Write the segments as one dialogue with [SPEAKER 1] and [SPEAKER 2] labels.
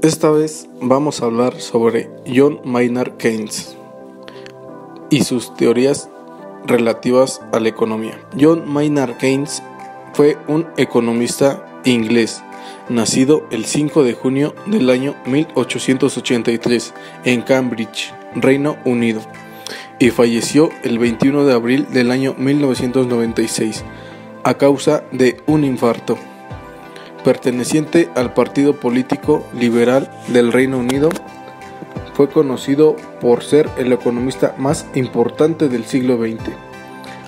[SPEAKER 1] Esta vez vamos a hablar sobre John Maynard Keynes y sus teorías relativas a la economía. John Maynard Keynes fue un economista inglés, nacido el 5 de junio del año 1883 en Cambridge, Reino Unido, y falleció el 21 de abril del año 1996 a causa de un infarto. Perteneciente al Partido Político Liberal del Reino Unido, fue conocido por ser el economista más importante del siglo XX,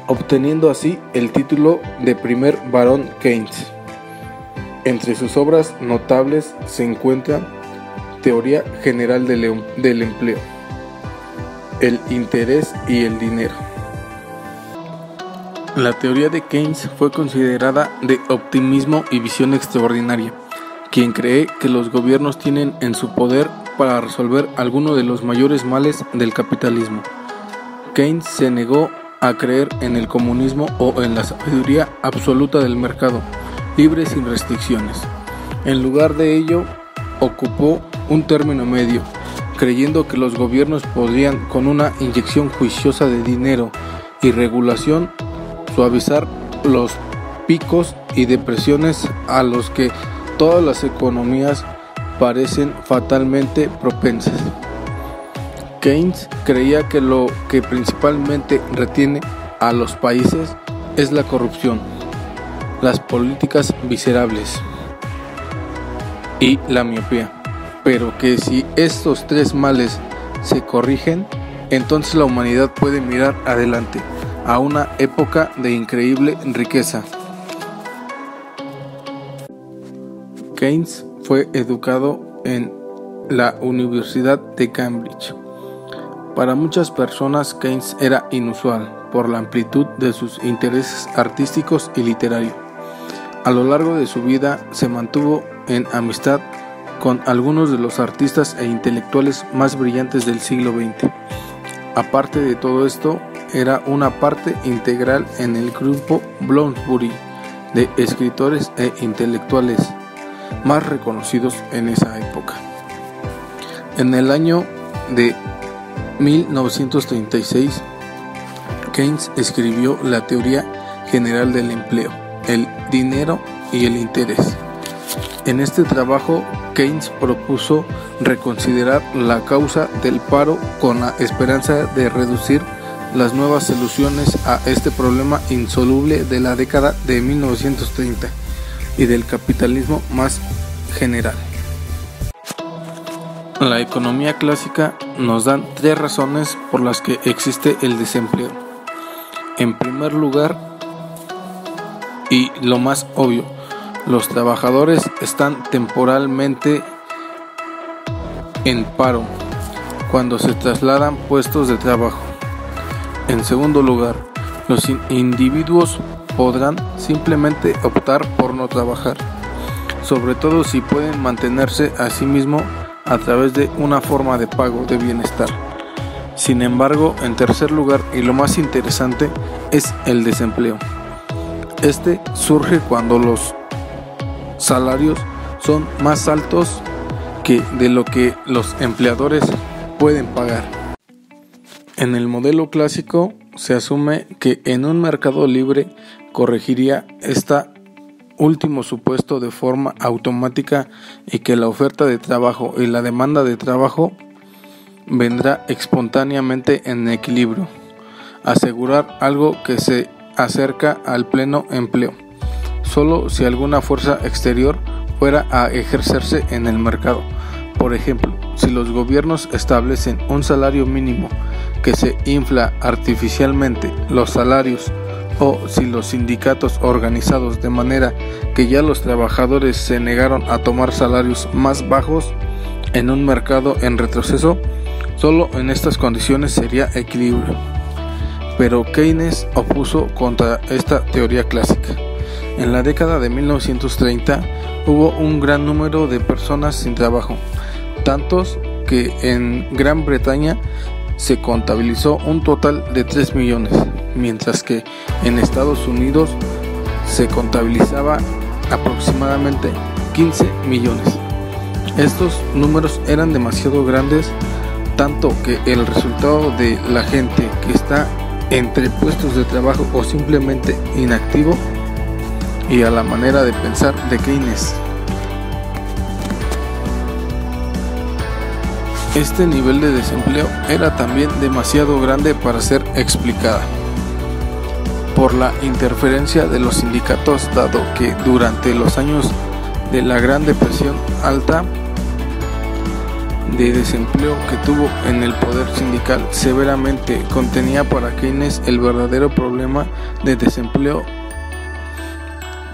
[SPEAKER 1] obteniendo así el título de primer barón Keynes. Entre sus obras notables se encuentra Teoría General del Empleo, El interés y el dinero. La teoría de Keynes fue considerada de optimismo y visión extraordinaria, quien cree que los gobiernos tienen en su poder para resolver alguno de los mayores males del capitalismo. Keynes se negó a creer en el comunismo o en la sabiduría absoluta del mercado, libre sin restricciones. En lugar de ello, ocupó un término medio, creyendo que los gobiernos podrían, con una inyección juiciosa de dinero y regulación, suavizar los picos y depresiones a los que todas las economías parecen fatalmente propensas. Keynes creía que lo que principalmente retiene a los países es la corrupción, las políticas miserables y la miopía, pero que si estos tres males se corrigen, entonces la humanidad puede mirar adelante a una época de increíble riqueza. Keynes fue educado en la Universidad de Cambridge. Para muchas personas, Keynes era inusual por la amplitud de sus intereses artísticos y literarios. A lo largo de su vida se mantuvo en amistad con algunos de los artistas e intelectuales más brillantes del siglo XX. Aparte de todo esto, era una parte integral en el grupo Bloomsbury de escritores e intelectuales más reconocidos en esa época. En el año de 1936, Keynes escribió la Teoría General del Empleo, el dinero y el interés. En este trabajo, Keynes propuso reconsiderar la causa del paro con la esperanza de reducir las nuevas soluciones a este problema insoluble de la década de 1930 y del capitalismo más general. La economía clásica nos da tres razones por las que existe el desempleo. En primer lugar, y lo más obvio, los trabajadores están temporalmente en paro cuando se trasladan puestos de trabajo. En segundo lugar, los individuos podrán simplemente optar por no trabajar, sobre todo si pueden mantenerse a sí mismos a través de una forma de pago de bienestar. Sin embargo, en tercer lugar, y lo más interesante, es el desempleo. Este surge cuando los salarios son más altos que de lo que los empleadores pueden pagar. En el modelo clásico se asume que en un mercado libre corregiría este último supuesto de forma automática y que la oferta de trabajo y la demanda de trabajo vendrá espontáneamente en equilibrio, asegurar algo que se acerca al pleno empleo, solo si alguna fuerza exterior fuera a ejercerse en el mercado. Por ejemplo, si los gobiernos establecen un salario mínimo que se infla artificialmente los salarios, o si los sindicatos organizados de manera que ya los trabajadores se negaron a tomar salarios más bajos en un mercado en retroceso, solo en estas condiciones sería equilibrio. Pero Keynes opuso contra esta teoría clásica. En la década de 1930 hubo un gran número de personas sin trabajo, tantos que en Gran Bretaña se contabilizó un total de 3 millones, mientras que en Estados Unidos se contabilizaba aproximadamente 15 millones. Estos números eran demasiado grandes, tanto que el resultado de la gente que está entre puestos de trabajo o simplemente inactivo, y a la manera de pensar de Keynes. Este nivel de desempleo era también demasiado grande para ser explicada por la interferencia de los sindicatos, dado que durante los años de la Gran Depresión alta de desempleo que tuvo en el poder sindical severamente contenía para Keynes el verdadero problema de desempleo,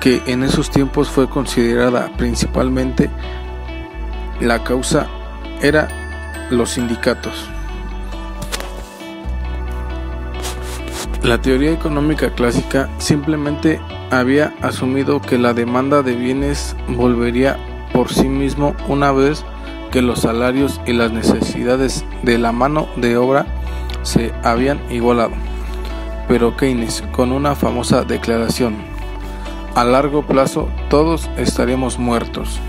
[SPEAKER 1] que en esos tiempos fue considerada principalmente la causa era los sindicatos. La teoría económica clásica simplemente había asumido que la demanda de bienes volvería por sí mismo una vez que los salarios y las necesidades de la mano de obra se habían igualado. Pero Keynes, con una famosa declaración: a largo plazo todos estaremos muertos.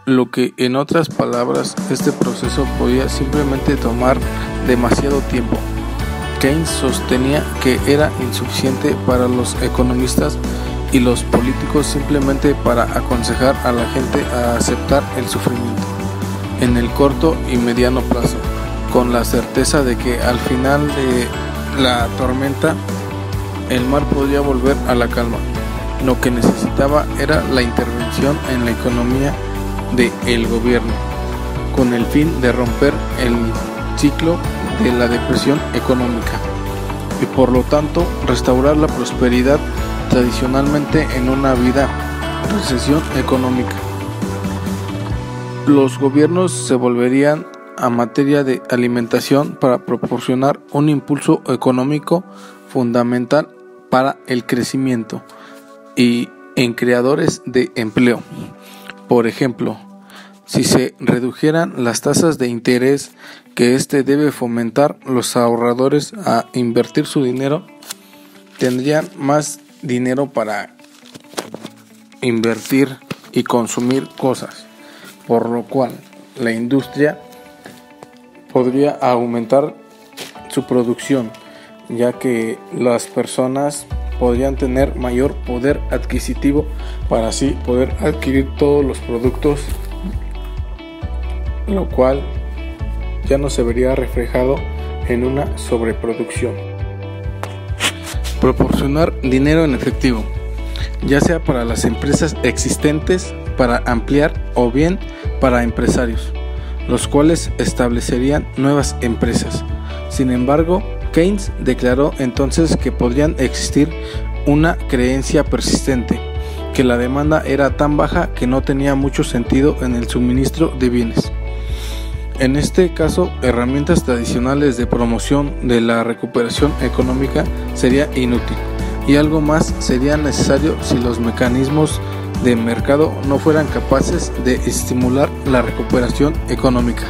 [SPEAKER 1] Lo que, en otras palabras, este proceso podía simplemente tomar demasiado tiempo. Keynes sostenía que era insuficiente para los economistas y los políticos simplemente para aconsejar a la gente a aceptar el sufrimiento en el corto y mediano plazo, con la certeza de que al final de la tormenta el mar podría volver a la calma. Lo que necesitaba era la intervención en la economía del gobierno, con el fin de romper el ciclo de la depresión económica y por lo tanto restaurar la prosperidad tradicionalmente en una vida recesión económica. Los gobiernos se volverían a materia de alimentación para proporcionar un impulso económico fundamental para el crecimiento y en creadores de empleo. Por ejemplo, si se redujeran las tasas de interés que debe fomentar, los ahorradores a invertir su dinero tendrían más dinero para invertir y consumir cosas, por lo cual la industria podría aumentar su producción, ya que las personas podrían tener mayor poder adquisitivo para así poder adquirir todos los productos, lo cual ya no se vería reflejado en una sobreproducción. Proporcionar dinero en efectivo, ya sea para las empresas existentes para ampliar o bien para empresarios, los cuales establecerían nuevas empresas. Sin embargo, Keynes declaró entonces que podrían existir una creencia persistente, que la demanda era tan baja que no tenía mucho sentido en el suministro de bienes. En este caso, herramientas tradicionales de promoción de la recuperación económica sería inútil, y algo más sería necesario si los mecanismos de mercado no fueran capaces de estimular la recuperación económica.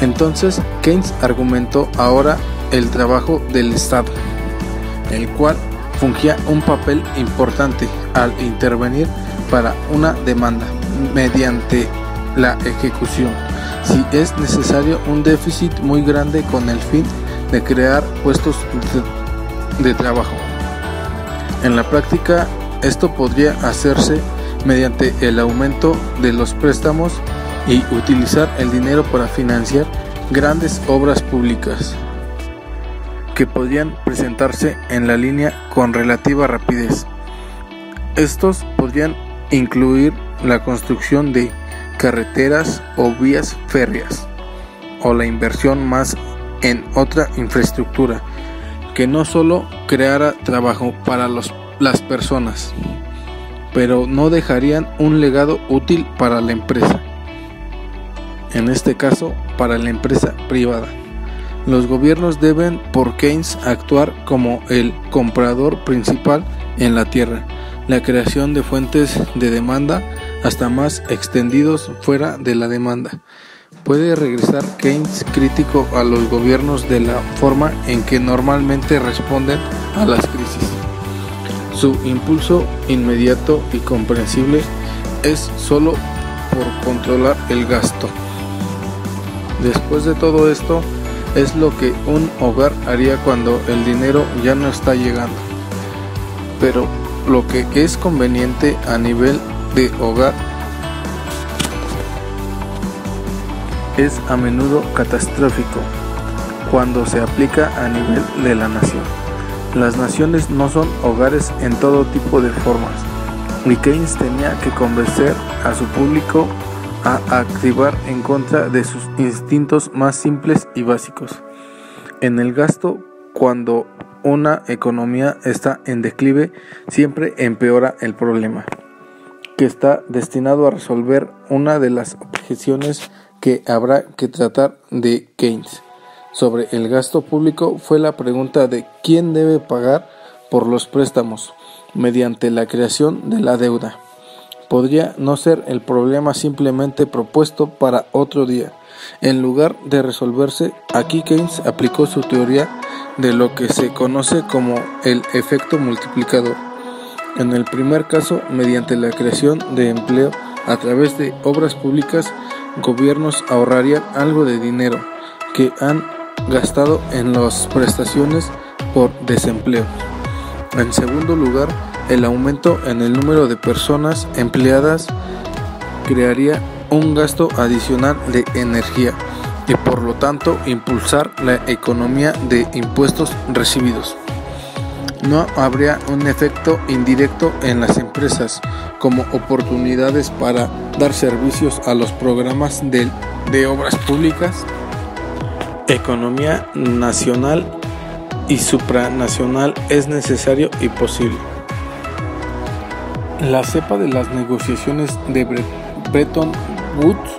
[SPEAKER 1] Entonces, Keynes argumentó ahora el trabajo del Estado, el cual fungía un papel importante al intervenir para una demanda mediante la ejecución, si es necesario un déficit muy grande con el fin de crear puestos de trabajo. En la práctica, esto podría hacerse mediante el aumento de los préstamos y utilizar el dinero para financiar grandes obras públicas que podrían presentarse en la línea con relativa rapidez. Estos podrían incluir la construcción de carreteras o vías férreas, o la inversión más en otra infraestructura que no solo creara trabajo para las personas, pero no dejarían un legado útil para la empresa, en este caso para la empresa privada. Los gobiernos deben, por Keynes, actuar como el comprador principal en la tierra, la creación de fuentes de demanda hasta más extendidos fuera de la demanda. Puede regresar Keynes crítico a los gobiernos de la forma en que normalmente responden a las crisis. Su impulso inmediato y comprensible es solo por controlar el gasto. Después de todo esto, es lo que un hogar haría cuando el dinero ya no está llegando. Pero lo que es conveniente a nivel de hogar es a menudo catastrófico cuando se aplica a nivel de la nación. Las naciones no son hogares en todo tipo de formas, y Keynes tenía que convencer a su público a activar en contra de sus instintos más simples y básicos. En el gasto, cuando una economía está en declive, siempre empeora el problema, que está destinado a resolver una de las objeciones que habrá que tratar de Keynes sobre el gasto público fue la pregunta de quién debe pagar por los préstamos mediante la creación de la deuda. Podría no ser el problema simplemente propuesto para otro día. En lugar de resolverse, aquí Keynes aplicó su teoría de lo que se conoce como el efecto multiplicador. En el primer caso, mediante la creación de empleo a través de obras públicas, gobiernos ahorrarían algo de dinero que han gastado en las prestaciones por desempleo. En segundo lugar, el aumento en el número de personas empleadas crearía un gasto adicional de energía y por lo tanto impulsar la economía de impuestos recibidos. No habría un efecto indirecto en las empresas como oportunidades para dar servicios a los programas de obras públicas, economía nacional y supranacional es necesario y posible. La cepa de las negociaciones de Bretton Woods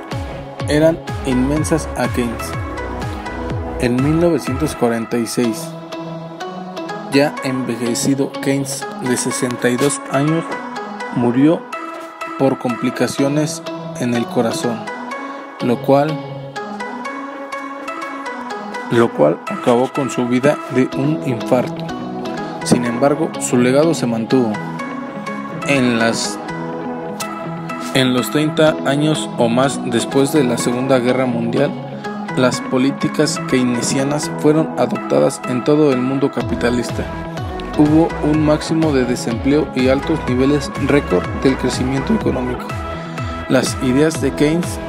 [SPEAKER 1] eran inmensas a Keynes. En 1946, ya envejecido, Keynes, de 62 años, murió por complicaciones en el corazón, lo cual acabó con su vida de un infarto. Sin embargo, su legado se mantuvo. En los 30 años o más después de la Segunda Guerra Mundial, las políticas keynesianas fueron adoptadas en todo el mundo capitalista. Hubo un máximo de desempleo y altos niveles récord del crecimiento económico. Las ideas de Keynes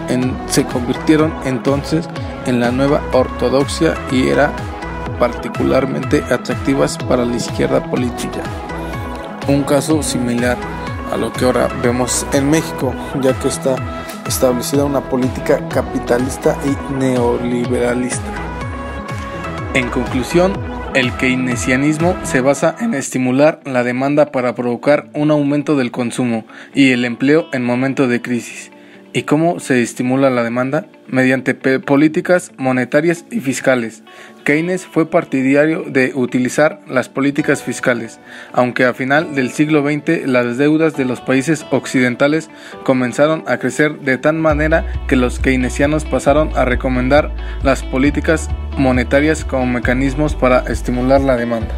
[SPEAKER 1] se convirtieron entonces en la nueva ortodoxia y eran particularmente atractivas para la izquierda política. Un caso similar a lo que ahora vemos en México, ya que está establecida una política capitalista y neoliberalista. En conclusión, el keynesianismo se basa en estimular la demanda para provocar un aumento del consumo y el empleo en momentos de crisis. ¿Y cómo se estimula la demanda? Mediante políticas monetarias y fiscales. Keynes fue partidario de utilizar las políticas fiscales, aunque a final del siglo XX las deudas de los países occidentales comenzaron a crecer de tal manera que los keynesianos pasaron a recomendar las políticas monetarias como mecanismos para estimular la demanda.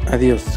[SPEAKER 1] Adiós.